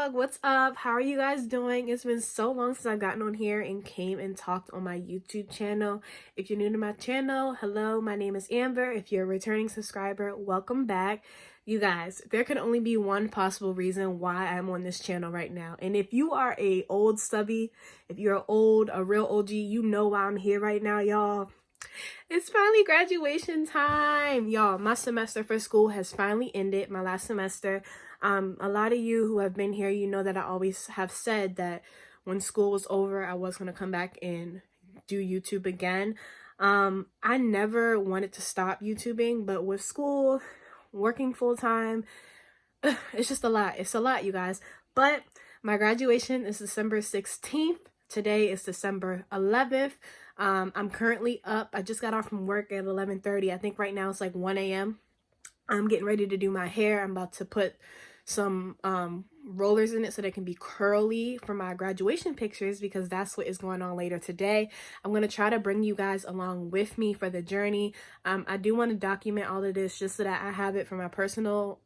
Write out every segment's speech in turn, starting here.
vlog, what's up? How are you guys doing? It's been so long since I've gotten on here and came and talked on my YouTube channel. If you're new to my channel, hello, my name is Amber. If you're a returning subscriber, welcome back. You guys, there can only be one possible reason why I'm on this channel right now. And if you are a old subby, if you're a real OG, you know why I'm here right now, y'all. It's finally graduation time, y'all. My semester for school has finally ended, my last semester. A lot of you who have been here, you know that I always have said that when school was over, I was going to come back and do YouTube again. I never wanted to stop YouTubing, but with school, working full-time, it's just a lot. It's a lot, you guys. But my graduation is December 16th. Today is December 11th. I'm currently up. I just got off from work at 11:30. I think right now it's like 1 a.m. I'm getting ready to do my hair. I'm about to put some rollers in it so they can be curly for my graduation pictures, because that's what is going on later today. I'm going to try to bring you guys along with me for the journey. I do want to document all of this just so that I have it for my personal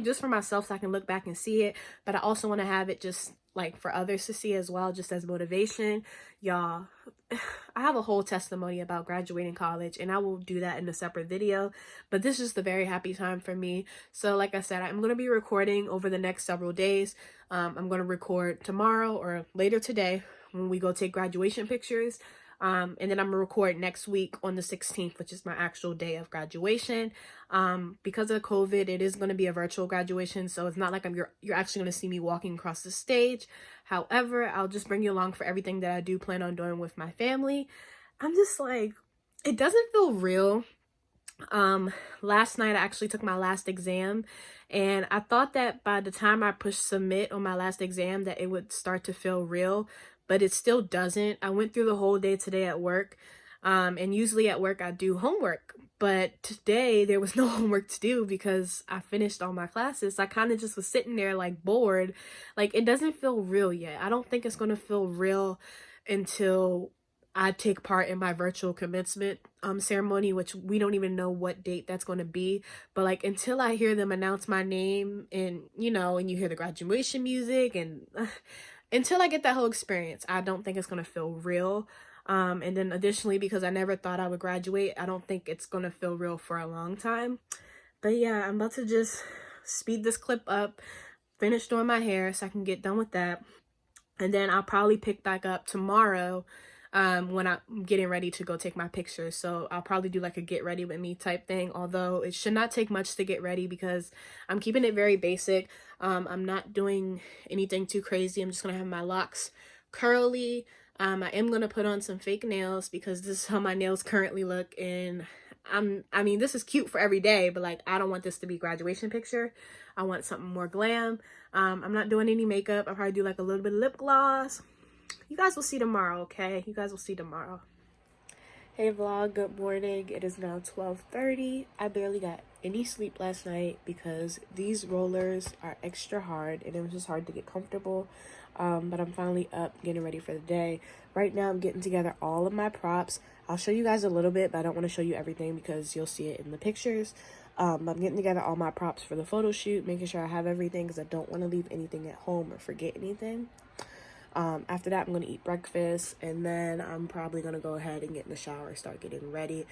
just for myself, so I can look back and see it, but I also want to have it just like for others to see as well, just as motivation. Y'all, I have a whole testimony about graduating college, and I will do that in a separate video, but this is the very happy time for me. So like I said, I'm going to be recording over the next several days. I'm going to record tomorrow or later today when we go take graduation pictures. And then I'm gonna record next week on the 16th, which is my actual day of graduation. Because of COVID, it is going to be a virtual graduation, so it's not like you're actually going to see me walking across the stage. However, I'll just bring you along for everything that I do plan on doing with my family. I'm just like, it doesn't feel real. Last night I actually took my last exam, and I thought that by the time I pushed submit on my last exam that it would start to feel real, but it still doesn't. I went through the whole day today at work, and usually at work I do homework, but today there was no homework to do because I finished all my classes. I kind of just was sitting there like bored. Like, it doesn't feel real yet. I don't think it's going to feel real until I take part in my virtual commencement ceremony, which we don't even know what date that's going to be. But like, until I hear them announce my name and, and you hear the graduation music and until I get that whole experience, I don't think it's going to feel real. And then additionally, because I never thought I would graduate, I don't think it's going to feel real for a long time. But yeah, I'm about to just speed this clip up, finish doing my hair so I can get done with that. And then I'll probably pick back up tomorrow when I'm getting ready to go take my pictures. So I'll probably do like a get ready with me type thing, although it should not take much to get ready because I'm keeping it very basic. I'm not doing anything too crazy. I'm just gonna have my locks curly. I am gonna put on some fake nails because this is how my nails currently look, and I mean this is cute for every day, but like, I don't want this to be graduation picture. I want something more glam. I'm not doing any makeup. I'll probably do like a little bit of lip gloss. You guys will see tomorrow, okay? You guys will see tomorrow. Hey vlog, good morning. It is now 12:30. I barely got any sleep last night because these rollers are extra hard and it was just hard to get comfortable. But I'm finally up getting ready for the day. Right now I'm getting together all of my props. I'll show you guys a little bit, but I don't want to show you everything because you'll see it in the pictures. I'm getting together all my props for the photo shoot, making sure I have everything because I don't want to leave anything at home or forget anything. After that, I'm going to eat breakfast, and then I'm probably going to go ahead and get in the shower, start getting ready.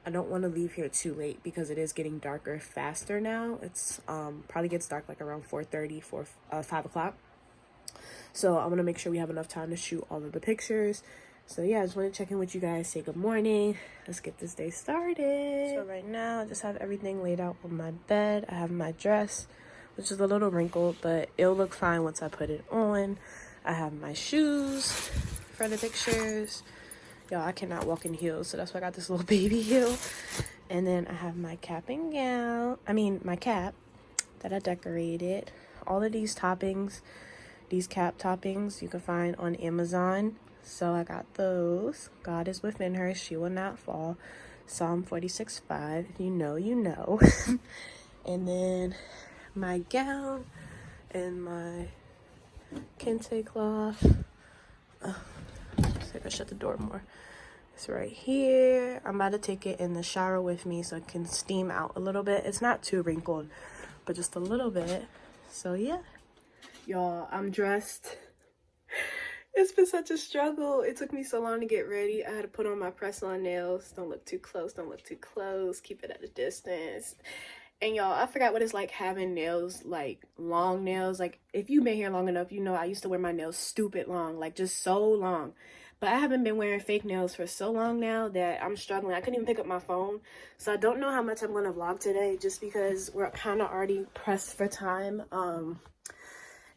I don't want to leave here too late because it is getting darker faster now. It's probably gets dark like around 4:30, 5 o'clock. So I want to make sure we have enough time to shoot all of the pictures. So yeah, I just want to check in with you guys, say good morning. Let's get this day started. So right now, I just have everything laid out on my bed. I have my dress, which is a little wrinkled, but it'll look fine once I put it on. I have my shoes for the pictures. Y'all, I cannot walk in heels, so that's why I got this little baby heel. And then I have my cap and gown. My cap that I decorated. All of these toppings, these cap toppings, you can find on Amazon. So I got those. God is within her. She will not fall. Psalm 46:5. If you know, you know. And then my gown and my kente cloth. See if I shut the door more. It's right here. I'm about to take it in the shower with me so it can steam out a little bit. It's not too wrinkled, but just a little bit. So yeah, Y'all, I'm dressed. It's been such a struggle. It took me so long to get ready. I had to put on my press-on nails. Don't look too close, don't look too close. Keep it at a distance. And y'all, I forgot what it's like having nails, like long nails. Like, if you've been here long enough, you know I used to wear my nails stupid long, like just so long. But I haven't been wearing fake nails for so long now that I'm struggling. I couldn't even pick up my phone. So I don't know how much I'm going to vlog today just because we're kind of already pressed for time.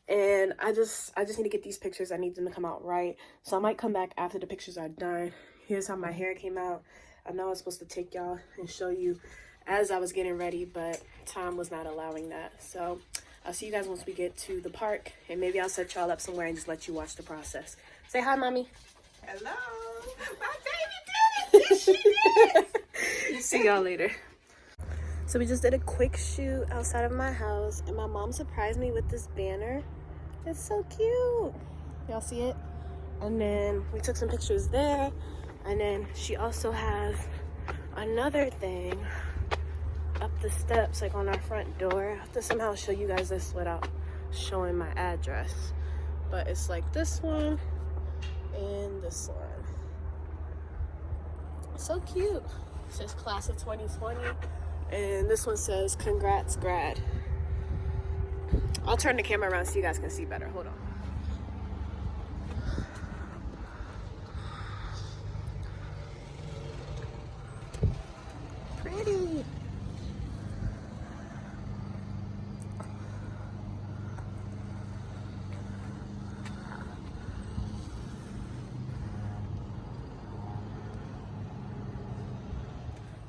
And I just need to get these pictures. I need them to come out right. So I might come back after the pictures are done. Here's how my hair came out. I know I was supposed to take y'all and show you as I was getting ready, but time was not allowing that. So I'll see you guys once we get to the park, and maybe I'll set y'all up somewhere and just let you watch the process. Say hi, mommy. Hello. My baby did it. Yes, she did. See y'all later. So we just did a quick shoot outside of my house, and my mom surprised me with this banner. It's so cute. Y'all see it? And then we took some pictures there, and then she also has another thing up the steps, like on our front door. I have to somehow show you guys this without showing my address, but it's like this one and this one. So cute. It says class of 2020, and this one says congrats grad. I'll turn the camera around so you guys can see better. Hold on. Pretty.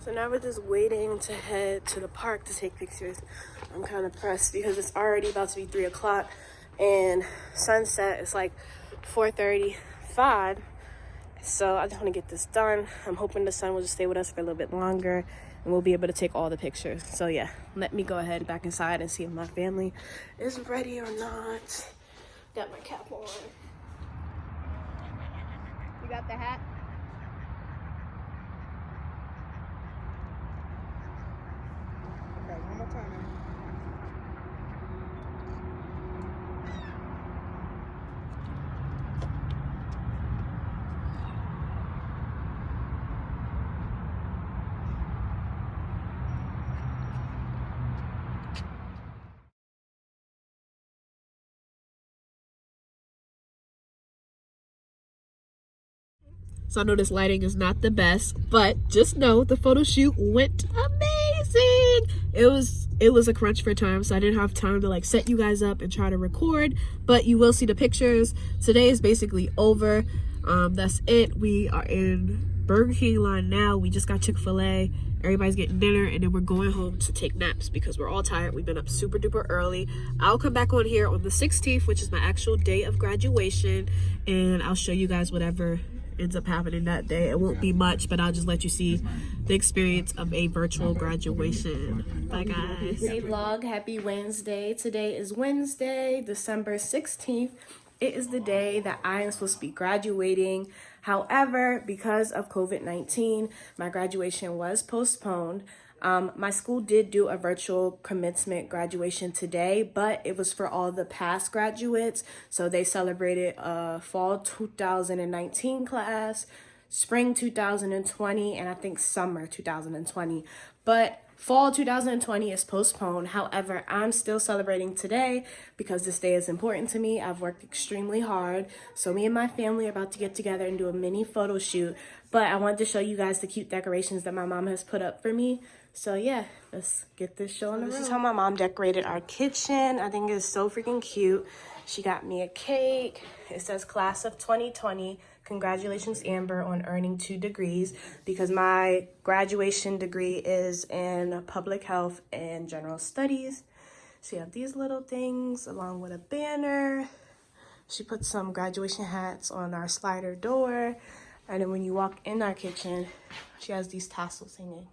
So now we're just waiting to head to the park to take pictures. I'm kind of pressed because it's already about to be 3 o'clock and sunset is like 4:35. So I just want to get this done. I'm hoping the sun will just stay with us for a little bit longer and we'll be able to take all the pictures. So yeah, let me go ahead back inside and see if my family is ready or not. Got my cap on. You got the hat? Okay, one more time. So I know this lighting is not the best, but just know the photo shoot went amazing. It was a crunch for time, so I didn't have time to like set you guys up and try to record, but you will see the pictures. Today is basically over. That's it. We are in Burger King line now. We just got Chick-fil-A. Everybody's getting dinner, and then we're going home to take naps because we're all tired. We've been up super duper early. I'll come back on here on the 16th, which is my actual day of graduation, and I'll show you guys whatever ends up happening that day. It won't be much, but I'll just let you see the experience of a virtual graduation. Bye guys. Hey vlog, happy Wednesday. Today is Wednesday, December 16th. It is the day that I am supposed to be graduating. However, because of COVID-19, my graduation was postponed. My school did do a virtual commencement graduation today, but it was for all the past graduates. So they celebrated fall 2019 class, spring 2020, and I think summer 2020. But fall 2020 is postponed. However, I'm still celebrating today because this day is important to me. I've worked extremely hard. So me and my family are about to get together and do a mini photo shoot. But I wanted to show you guys the cute decorations that my mom has put up for me. So yeah, let's get this show on the road. This is how my mom decorated our kitchen. I think it's so freaking cute. She got me a cake. It says class of 2020. Congratulations, Amber, on earning 2 degrees, because my graduation degree is in public health and general studies. So you have these little things along with a banner. She put some graduation hats on our slider door. And then when you walk in our kitchen, she has these tassels hanging.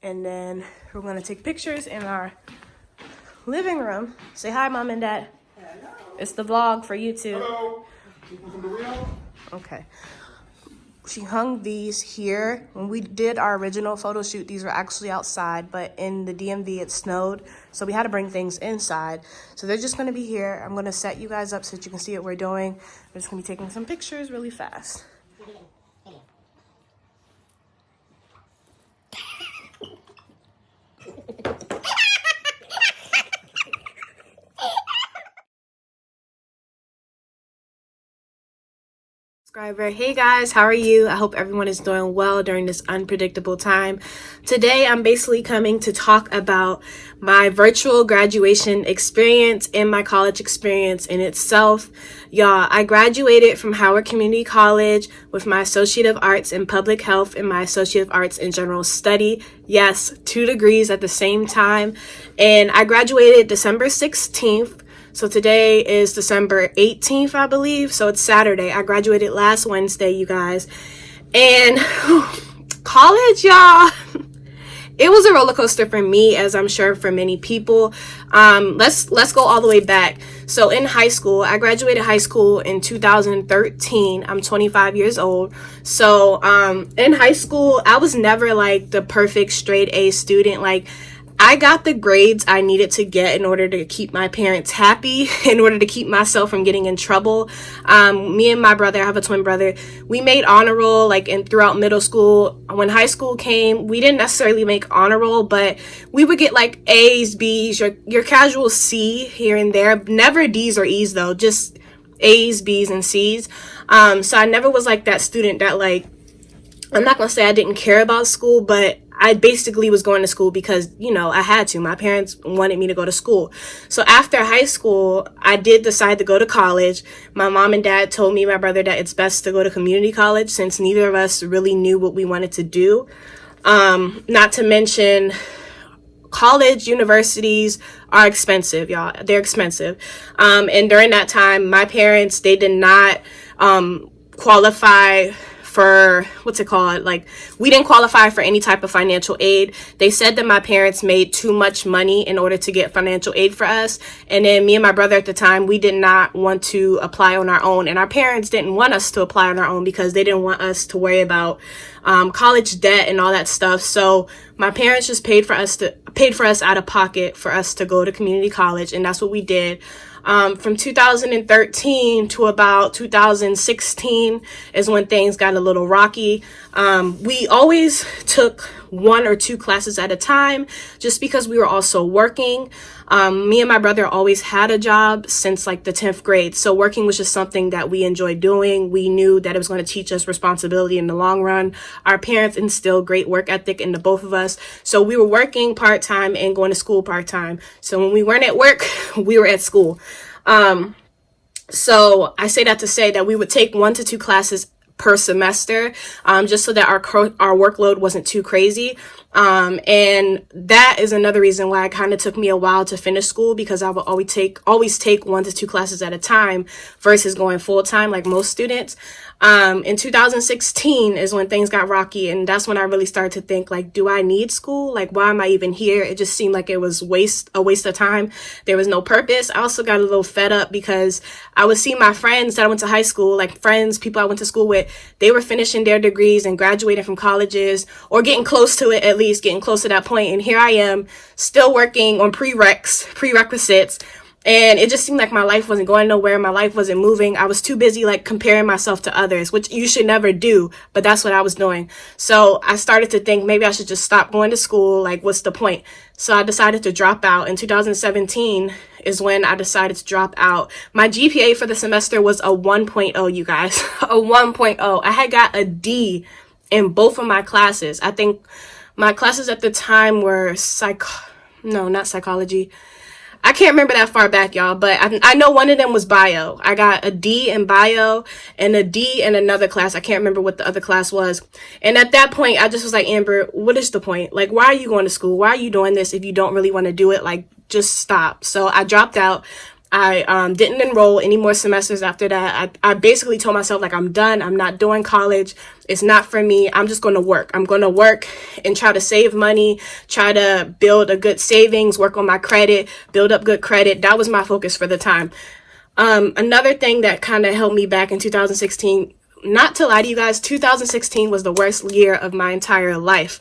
And then we're gonna take pictures in our living room. Say hi, Mom and Dad. Hello. It's the vlog for YouTube. Hello. You from the real? Okay. she hung these here. When we did our original photo shoot, these were actually outside, but in the DMV it snowed, so we had to bring things inside. So they're just gonna be here. I'm gonna set you guys up so that you can see what we're doing. We're just gonna be taking some pictures really fast. Hey guys, how are you? I hope everyone is doing well during this unpredictable time. Today I'm basically coming to talk about my virtual graduation experience and my college experience in itself. Y'all, I graduated from Howard Community College with my Associate of Arts in Public Health and my Associate of Arts in General Study. Yes, 2 degrees at the same time. And I graduated December 16th. So today is December 18th, I believe. So it's Saturday. I graduated last Wednesday, you guys. And college, y'all, it was a roller coaster for me, as I'm sure for many people. Let's go all the way back. So in high school, I graduated high school in 2013. I'm 25 years old. So in high school, I was never like the perfect straight A student. Like, I got the grades I needed to get in order to keep my parents happy, in order to keep myself from getting in trouble. Me and my brother, I have a twin brother, we made honor roll like throughout middle school. When high school came, we didn't necessarily make honor roll, but we would get like A's, B's, your casual C here and there. Never D's or E's though, just A's, B's, and C's. So I never was like that student that like, I'm not gonna say I didn't care about school, but I basically was going to school because, you know, I had to. My parents wanted me to go to school. So after high school, I did decide to go to college. My mom and dad told me, my brother, that it's best to go to community college since neither of us really knew what we wanted to do. Not to mention, college universities are expensive, y'all. They're expensive. And during that time, my parents, they did not qualify for, what's it called? Like, we didn't qualify for any type of financial aid. They said that my parents made too much money in order to get financial aid for us. And then me and my brother at the time, we did not want to apply on our own. And our parents didn't want us to apply on our own because they didn't want us to worry about college debt and all that stuff. So my parents just paid for us out of pocket for us to go to community college. And that's what we did. From 2013 to about 2016 is when things got a little rocky. We always took 1 or 2 classes at a time just because we were also working. Me and my brother always had a job since like the 10th grade. So working was just something that we enjoyed doing. We knew that it was going to teach us responsibility in the long run. Our parents instilled great work ethic into both of us. So we were working part-time and going to school part-time. So when we weren't at work, we were at school. So I say that to say that we would take 1 to 2 classes per semester, just so that our workload wasn't too crazy. And that is another reason why it kind of took me a while to finish school, because I would always take 1 to 2 classes at a time versus going full time like most students. In 2016 is when things got rocky, and that's when I really started to think, like, do I need school? Like, why am I even here? It just seemed like it was a waste of time. There was no purpose. I also got a little fed up because I would see my friends that I went to high school, like people I went to school with, they were finishing their degrees and graduating from colleges, or getting close to it, at least getting close to that point. And here I am still working on prerequisites. And it just seemed like my life wasn't going nowhere. My life wasn't moving. I was too busy like comparing myself to others, which you should never do. But that's what I was doing. So I started to think maybe I should just stop going to school. Like, what's the point? So I decided to drop out. In 2017 is when I decided to drop out. My GPA for the semester was a 1.0, you guys. A 1.0. I had got a D in both of my classes. I think my classes at the time were not psychology. I can't remember that far back, y'all, but I know one of them was bio. I got a D in bio and a D in another class. I can't remember what the other class was. And at that point, I just was like, Amber, what is the point? Like, why are you going to school? Why are you doing this if you don't really want to do it? Like, just stop. So I dropped out. I didn't enroll any more semesters after that. I basically told myself, like, I'm done. I'm not doing college. It's not for me. I'm just going to work. I'm going to work and try to save money, try to build a good savings, work on my credit, build up good credit. That was my focus for the time. Another thing that kind of held me back in 2016 not to lie to you guys, 2016 was the worst year of my entire life.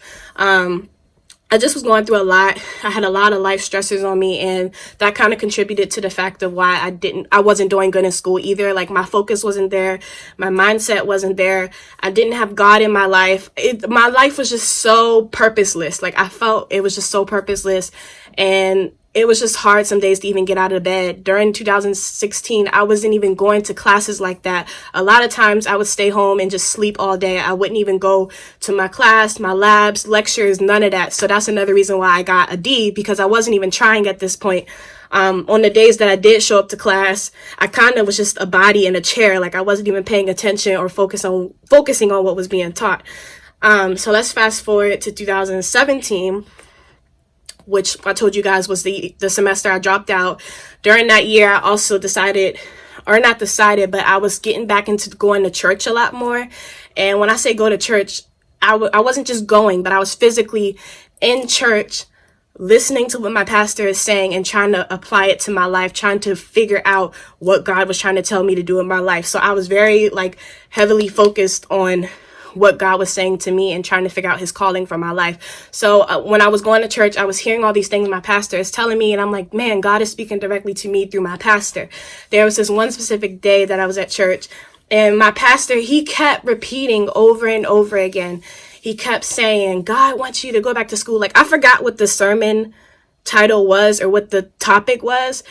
I just was going through a lot. I had a lot of life stressors on me, and that kind of contributed to the fact of why I wasn't doing good in school either. Like, my focus wasn't there. My mindset wasn't there. I didn't have God in my life. My life was just so purposeless. Like, I felt it was just so purposeless, and it was just hard some days to even get out of bed. During 2016, I wasn't even going to classes like that. A lot of times I would stay home and just sleep all day. I wouldn't even go to my class, my labs, lectures, none of that. So that's another reason why I got a D, because I wasn't even trying at this point. On the days that I did show up to class, I kind of was just a body in a chair. Like, I wasn't even paying attention or focusing on what was being taught. So let's fast forward to 2017. Which I told you guys was the semester I dropped out. During that year, I also decided, or not decided, but I was getting back into going to church a lot more. And when I say go to church, I wasn't just going, but I was physically in church, listening to what my pastor is saying and trying to apply it to my life, trying to figure out what God was trying to tell me to do in my life. So I was very heavily focused on what God was saying to me and trying to figure out his calling for my life. So when I was going to church, I was hearing all these things my pastor is telling me, and I'm like, man, God is speaking directly to me through my pastor. There was this one specific day that I was at church, and my pastor, he kept repeating over and over again. He kept saying, God wants you to go back to school. Like, I forgot what the sermon title was or what the topic was,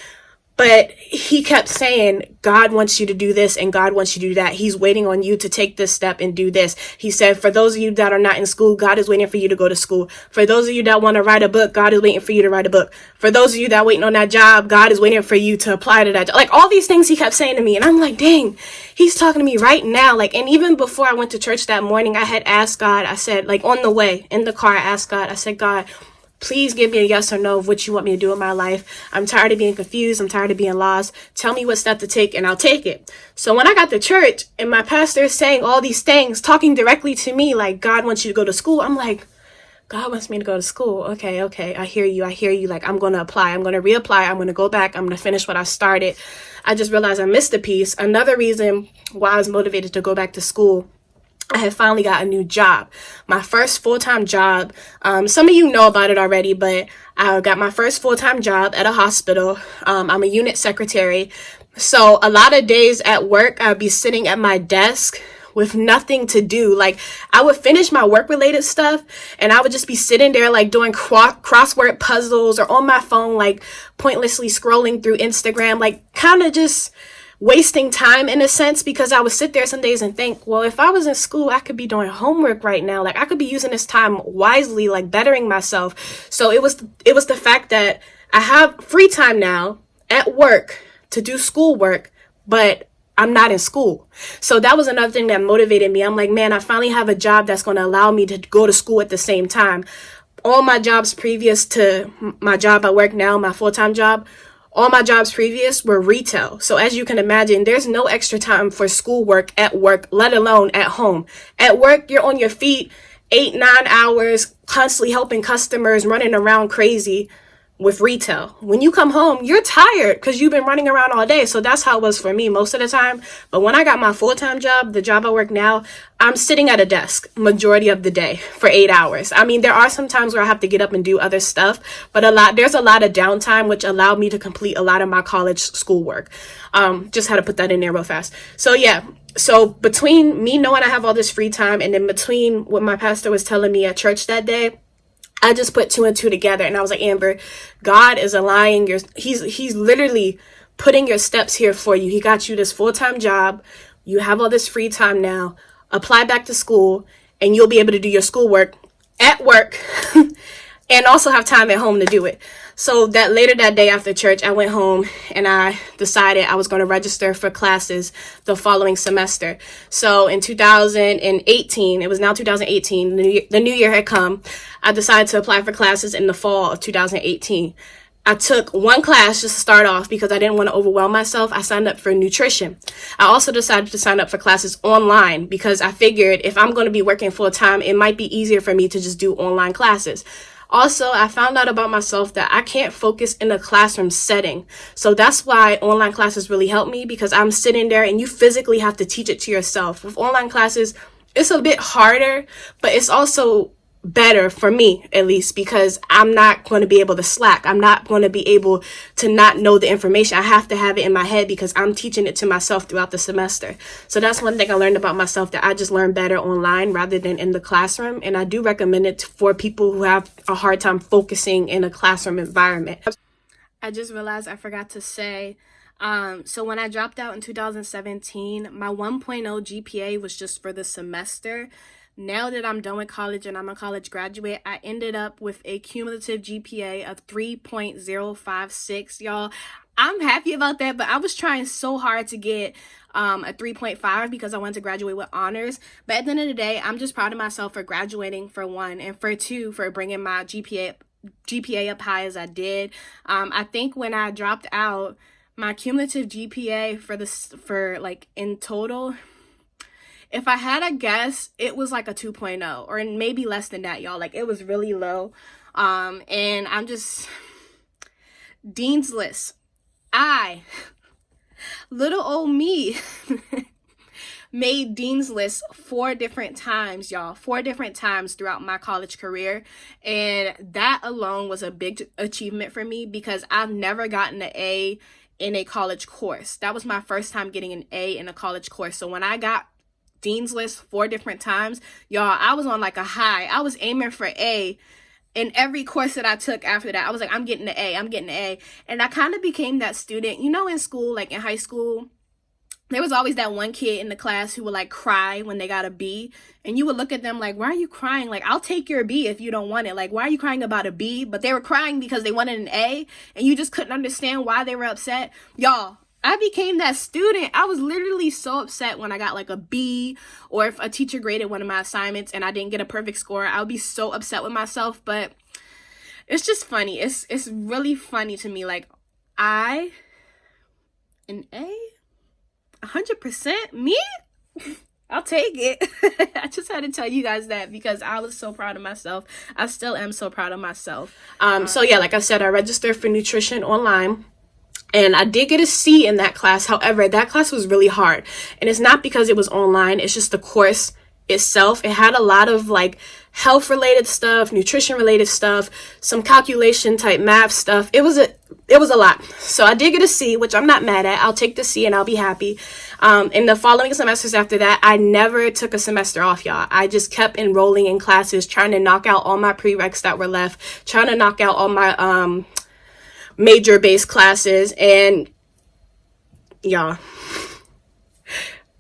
but he kept saying, God wants you to do this and God wants you to do that. He's waiting on you to take this step and do this. He said, for those of you that are not in school, God is waiting for you to go to school. For those of you that want to write a book, God is waiting for you to write a book. For those of you that are waiting on that job, God is waiting for you to apply to that job. Like, all these things he kept saying to me. And I'm like, dang, he's talking to me right now. Like, and even before I went to church that morning, I had asked God, I said, on the way in the car, I asked God, I said, God, please give me a yes or no of what you want me to do in my life. I'm tired of being confused. I'm tired of being lost. Tell me what step to take and I'll take it. So when I got to church and my pastor is saying all these things, talking directly to me, like, God wants you to go to school. I'm like, God wants me to go to school. Okay. I hear you. Like, I'm going to apply. I'm going to reapply. I'm going to go back. I'm going to finish what I started. I just realized I missed a piece. Another reason why I was motivated to go back to school, I had finally got a new job, my first full-time job. Some of you know about it already, but I got my first full-time job at a hospital. I'm a unit secretary. So a lot of days at work, I'd be sitting at my desk with nothing to do. Like, I would finish my work-related stuff and I would just be sitting there doing crossword puzzles or on my phone, pointlessly scrolling through Instagram, kind of just wasting time in a sense, because I would sit there some days and think, well, if I was in school, I could be doing homework right now. I could be using this time wisely, bettering myself. So it was the fact that I have free time now at work to do schoolwork, but I'm not in school. So that was another thing that motivated me. I'm like, man, I finally have a job that's going to allow me to go to school at the same time. All my jobs previous to my job at work now, my full-time job, all my jobs previous were retail. So as you can imagine, there's no extra time for schoolwork at work, let alone at home. At work, you're on your feet 8-9 hours, constantly helping customers, running around crazy. With retail, when you come home, you're tired because you've been running around all day. So that's how it was for me most of the time. But when I got my full-time job, the job I work now, I'm sitting at a desk majority of the day for 8 hours. I mean, there are some times where I have to get up and do other stuff, but there's a lot of downtime, which allowed me to complete a lot of my college schoolwork. Just had to put that in there real fast. So yeah. So between me knowing I have all this free time and then between what my pastor was telling me at church that day, I just put 2 and 2 together and I was like, Amber, God is aligning he's literally putting your steps here for you. He got you this full-time job. You have all this free time now. Apply back to school and you'll be able to do your schoolwork at work and also have time at home to do it. So that day after church, I went home and I decided I was going to register for classes the following semester. So in 2018, it was now 2018, the new year had come. I decided to apply for classes in the fall of 2018. I took one class just to start off because I didn't want to overwhelm myself. I signed up for nutrition. I also decided to sign up for classes online because I figured if I'm going to be working full time, it might be easier for me to just do online classes. Also, I found out about myself that I can't focus in a classroom setting. So that's why online classes really help me, because I'm sitting there and you physically have to teach it to yourself. With online classes, it's a bit harder, but it's also better for me, at least, because I'm not going to be able to slack. I'm not going to be able to not know the information. I have to have it in my head because I'm teaching it to myself throughout the semester. So that's one thing I learned about myself, that I just learn better online rather than in the classroom. And I do recommend it for people who have a hard time focusing in a classroom environment. I just realized I forgot to say, so when I dropped out in 2017, my 1.0 GPA was just for the semester. Now that I'm done with college and I'm a college graduate, I ended up with a cumulative GPA of 3.056, y'all. I'm happy about that, but I was trying so hard to get a 3.5 because I wanted to graduate with honors. But at the end of the day, I'm just proud of myself for graduating, for one, and for two, for bringing my GPA up high as I did. I think when I dropped out, my cumulative GPA for like in total, if I had a guess, it was like a 2.0 or maybe less than that, y'all. Like, it was really low. And I'm just, Dean's List. Little old me, made Dean's List 4 different times, y'all. 4 different times throughout my college career. And that alone was a big achievement for me because I've never gotten an A in a college course. That was my first time getting an A in a college course. So when I got Dean's List 4 different times, y'all, I was on like a high. I was aiming for A in every course that I took after that. I was like, I'm getting an A, I'm getting an A. And I kind of became that student, you know, in school, like in high school, there was always that one kid in the class who would like cry when they got a B, and you would look at them like, why are you crying? Like, I'll take your B if you don't want it. Like, why are you crying about a B? But they were crying because they wanted an A, and you just couldn't understand why they were upset. Y'all, I became that student. I was literally so upset when I got like a B, or if a teacher graded one of my assignments and I didn't get a perfect score. I would be so upset with myself. But it's just funny. It's really funny to me. Like, an A? 100%? Me? I'll take it. I just had to tell you guys that because I was so proud of myself. I still am so proud of myself. So yeah, like I said, I registered for nutrition online. And I did get a C in that class. However, that class was really hard. And it's not because it was online. It's just the course itself. It had a lot of like health related stuff, nutrition related stuff, some calculation type math stuff. It was a lot. So I did get a C, which I'm not mad at. I'll take the C and I'll be happy. In the following semesters after that, I never took a semester off, y'all. I just kept enrolling in classes, trying to knock out all my prereqs that were left, trying to knock out all my major based classes, and y'all,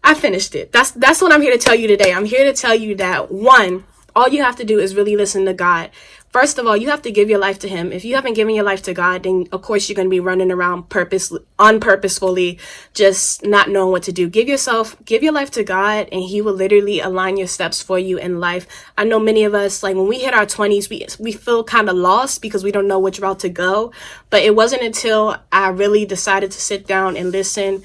I finished it. That's what I'm here to tell you today. I'm here to tell you that, one, all you have to do is really listen to God. First of all, you have to give your life to him. If you haven't given your life to God, then of course you're going to be running around unpurposefully, just not knowing what to do. Give your life to God, and he will literally align your steps for you in life. I know many of us, like when we hit our 20s, we feel kind of lost because we don't know which route to go. But it wasn't until I really decided to sit down and listen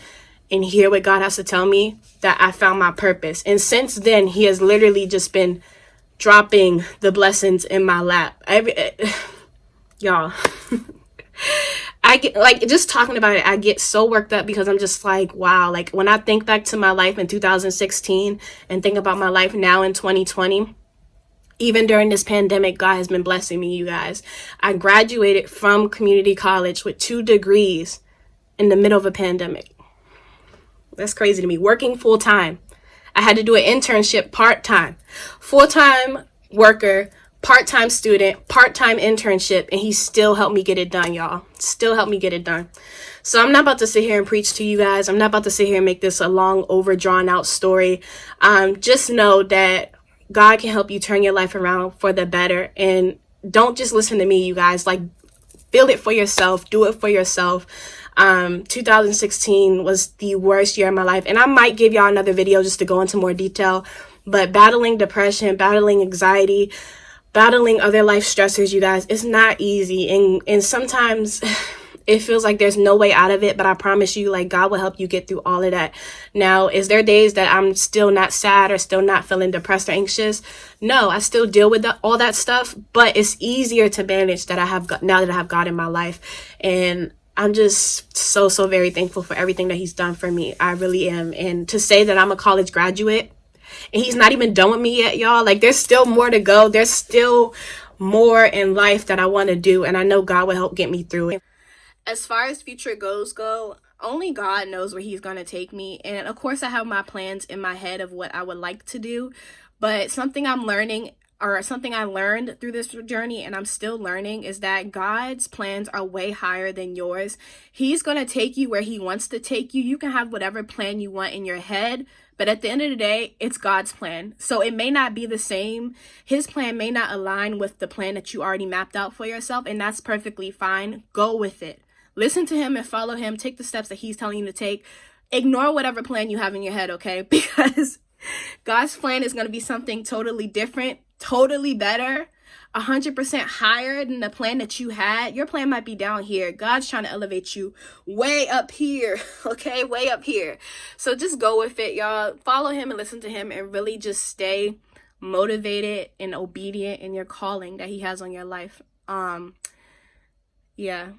and hear what God has to tell me that I found my purpose. And since then, he has literally just been dropping the blessings in my lap. Y'all, I get, like, just talking about it, I get so worked up because I'm just like, wow. Like, when I think back to my life in 2016 and think about my life now in 2020, even during this pandemic, God has been blessing me, you guys. I graduated from community college with 2 degrees in the middle of a pandemic. That's crazy to me. Working full time. I had to do an internship part-time. Full-time worker, part-time student, part-time internship, and he still helped me get it done, y'all. Still helped me get it done. So I'm not about to sit here and preach to you guys. I'm not about to sit here and make this a long, overdrawn out story. Just know that God can help you turn your life around for the better. And don't just listen to me, you guys. Like, feel it for yourself. Do it for yourself. 2016 was the worst year of my life, and I might give y'all another video just to go into more detail, but battling depression, battling anxiety, battling other life stressors, you guys, it's not easy, and sometimes it feels like there's no way out of it, but I promise you, like, God will help you get through all of that. Now, is there days that I'm still not sad or still not feeling depressed or anxious? No, I still deal with all that stuff, but it's easier to manage that now that I have God in my life. And I'm just so very thankful for everything that he's done for me. I really am. And to say that I'm a college graduate and he's not even done with me yet, y'all, like, there's still more to go. There's still more in life that I want to do, and I know God will help get me through it. As far as future goals go, only God knows where he's going to take me. And of course, I have my plans in my head of what I would like to do. But something I'm learning, or something I learned through this journey, and I'm still learning, is that God's plans are way higher than yours. He's going to take you where he wants to take you. You can have whatever plan you want in your head, but at the end of the day, it's God's plan. So it may not be the same. His plan may not align with the plan that you already mapped out for yourself, and that's perfectly fine. Go with it. Listen to him and follow him. Take the steps that he's telling you to take. Ignore whatever plan you have in your head, okay? Because God's plan is going to be something totally different, totally better, 100% higher than the plan that you had. Your plan might be down here. God's trying to elevate you way up here, okay? Way up here. So just go with it, y'all. Follow him and listen to him, and really just stay motivated and obedient in your calling that he has on your life. Yeah.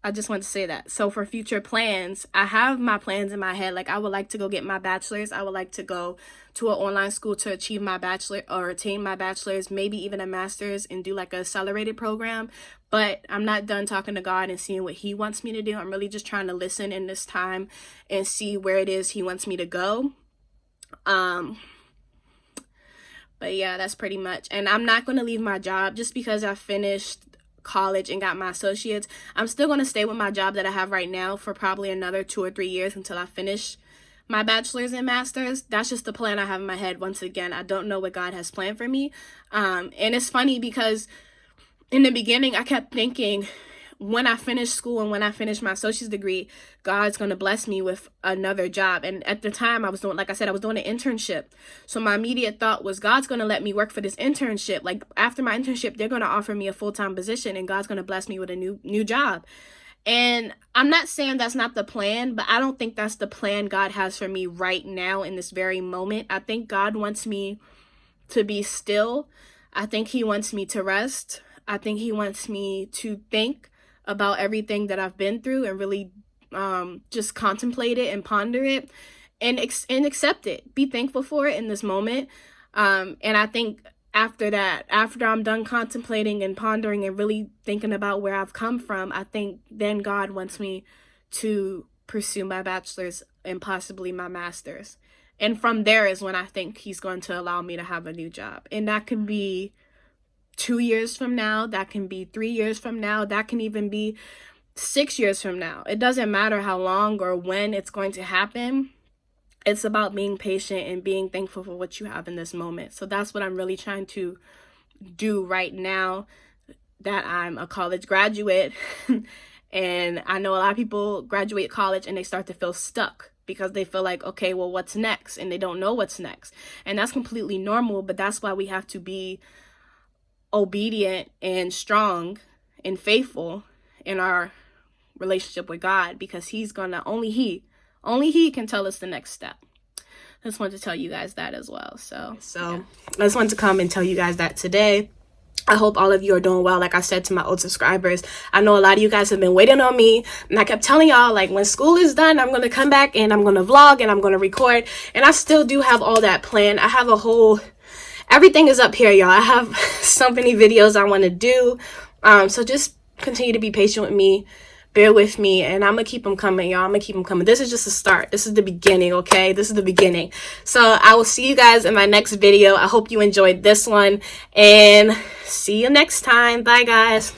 I just want to say that. So for future plans, I have my plans in my head. Like, I would like to go get my bachelor's. I would like to go to an online school to achieve my bachelor or attain my bachelor's, maybe even a master's, and do like a accelerated program. But I'm not done talking to God and seeing what he wants me to do. I'm really just trying to listen in this time and see where it is he wants me to go. But yeah, that's pretty much. And I'm not going to leave my job just because I finished college and got my associates. I'm still going to stay with my job that I have right now for probably another 2 or 3 years until I finish my bachelor's and master's. That's just the plan I have in my head. Once again, I don't know what God has planned for me. And it's funny because in the beginning, I kept thinking, when I finish school and when I finish my associate's degree, God's going to bless me with another job. And at the time I was doing, like I said, I was doing an internship. So my immediate thought was, God's going to let me work for this internship. Like, after my internship, they're going to offer me a full-time position, and God's going to bless me with a new job. And I'm not saying that's not the plan, but I don't think that's the plan God has for me right now in this very moment. I think God wants me to be still. I think he wants me to rest. I think he wants me to think about everything that I've been through and really just contemplate it and ponder it and accept it. Be thankful for it in this moment. And I think after that, after I'm done contemplating and pondering and really thinking about where I've come from, I think then God wants me to pursue my bachelor's and possibly my master's. And from there is when I think he's going to allow me to have a new job. And that can be 2 years from now, that can be 3 years from now, that can even be 6 years from now. It doesn't matter how long or when it's going to happen. It's about being patient and being thankful for what you have in this moment. So that's what I'm really trying to do right now that I'm a college graduate. And I know a lot of people graduate college and they start to feel stuck because they feel like, okay, well, what's next? And they don't know what's next. And that's completely normal, but that's why we have to be obedient and strong and faithful in our relationship with God, because he's gonna, only he can tell us the next step. I just wanted to tell you guys that as well. So yeah. I just wanted to come and tell you guys that today. I hope all of you are doing well. Like I said to my old subscribers, I know a lot of you guys have been waiting on me, and I kept telling y'all, like, when school is done, I'm going to come back and I'm going to vlog and I'm going to record, and I still do have all that planned. I have everything is up here, y'all. I have so many videos I want to do. So just continue to be patient with me. Bear with me, and I'm going to keep them coming, y'all. I'm going to keep them coming. This is just a start. This is the beginning, okay? This is the beginning. So I will see you guys in my next video. I hope you enjoyed this one, and see you next time. Bye, guys.